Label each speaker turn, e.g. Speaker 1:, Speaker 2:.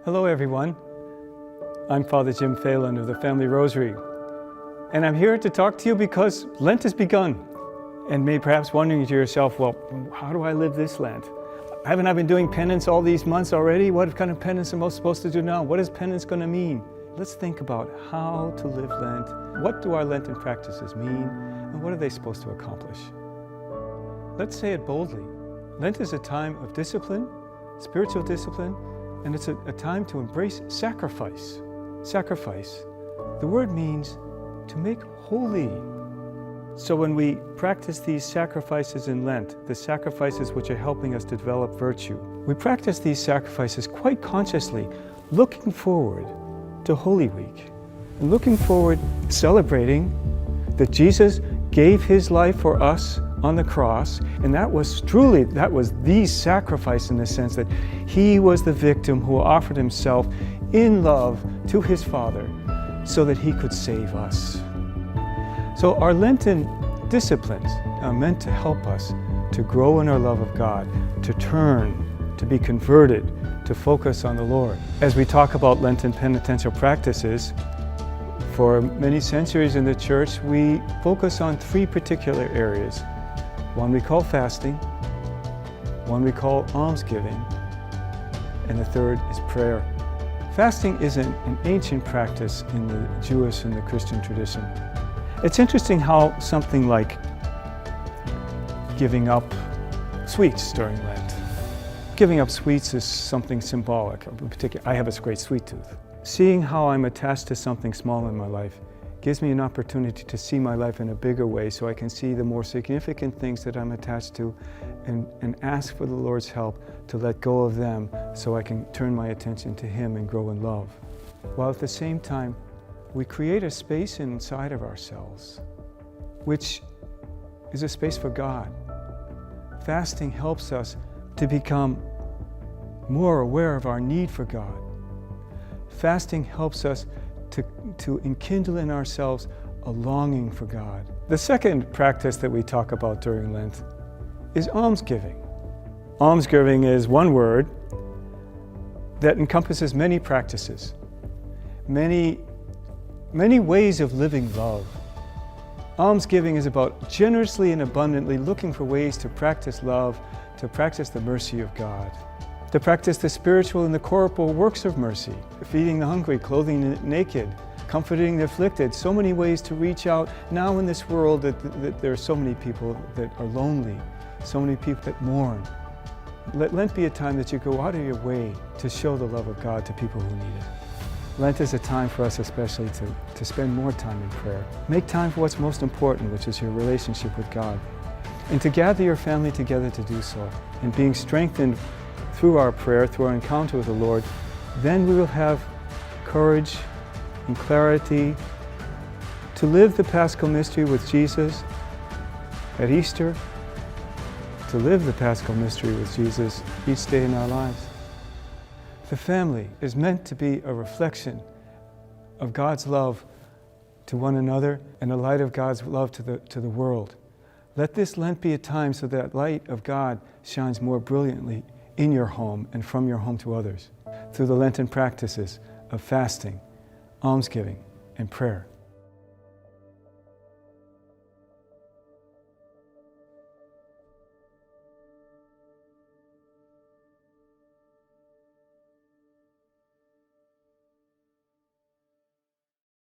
Speaker 1: Hello everyone, I'm Father Jaime Phallan of the Family Rosary, and I'm here to talk to you because Lent has begun. And maybe perhaps wondering to yourself, well, how do I live this Lent? Haven't I been doing penance all these months already? What kind of penance am I supposed to do now? What is penance going to mean? Let's think about how to live Lent. What do our Lenten practices mean, and what are they supposed to accomplish? Let's say it boldly. Lent is a time of discipline, spiritual discipline, and it's a time to embrace sacrifice. Sacrifice. The word means to make holy. So when we practice these sacrifices in Lent, the sacrifices which are helping us to develop virtue, we practice these sacrifices quite consciously, looking forward to Holy Week, and looking forward, celebrating that Jesus gave his life for us on the cross, and that was the sacrifice in the sense that he was the victim who offered himself in love to his Father so that he could save us. So our Lenten disciplines are meant to help us to grow in our love of God, to turn, to be converted, to focus on the Lord. As we talk about Lenten penitential practices, for many centuries in the Church, we focus on three particular areas. One we call fasting, one we call almsgiving, and the third is prayer. Fasting is an ancient practice in the Jewish and the Christian tradition. It's interesting how something like giving up sweets during Lent. Giving up sweets is something symbolic. In particular, I have a great sweet tooth. Seeing how I'm attached to something small in my life gives me an opportunity to see my life in a bigger way so I can see the more significant things that I'm attached to and ask for the Lord's help to let go of them so I can turn my attention to Him and grow in love. While at the same time, we create a space inside of ourselves, which is a space for God. Fasting helps us to become more aware of our need for God. Fasting helps us to enkindle in ourselves a longing for God. The second practice that we talk about during Lent is almsgiving. Almsgiving is one word that encompasses many practices, many ways of living love. Almsgiving is about generously and abundantly looking for ways to practice love, to practice the mercy of God, to practice the spiritual and the corporal works of mercy, feeding the hungry, clothing the naked, comforting the afflicted. So many ways to reach out now in this world that there are so many people that are lonely, so many people that mourn. Let Lent be a time that you go out of your way to show the love of God to people who need it. Lent is a time for us especially to spend more time in prayer. Make time for what's most important, which is your relationship with God, and to gather your family together to do so. And being strengthened through our prayer, through our encounter with the Lord, then we will have courage and clarity to live the Paschal mystery with Jesus at Easter, to live the Paschal mystery with Jesus each day in our lives. The family is meant to be a reflection of God's love to one another and a light of God's love to the world. Let this Lent be a time so that light of God shines more brilliantly in your home and from your home to others through the Lenten practices of fasting, almsgiving, and prayer.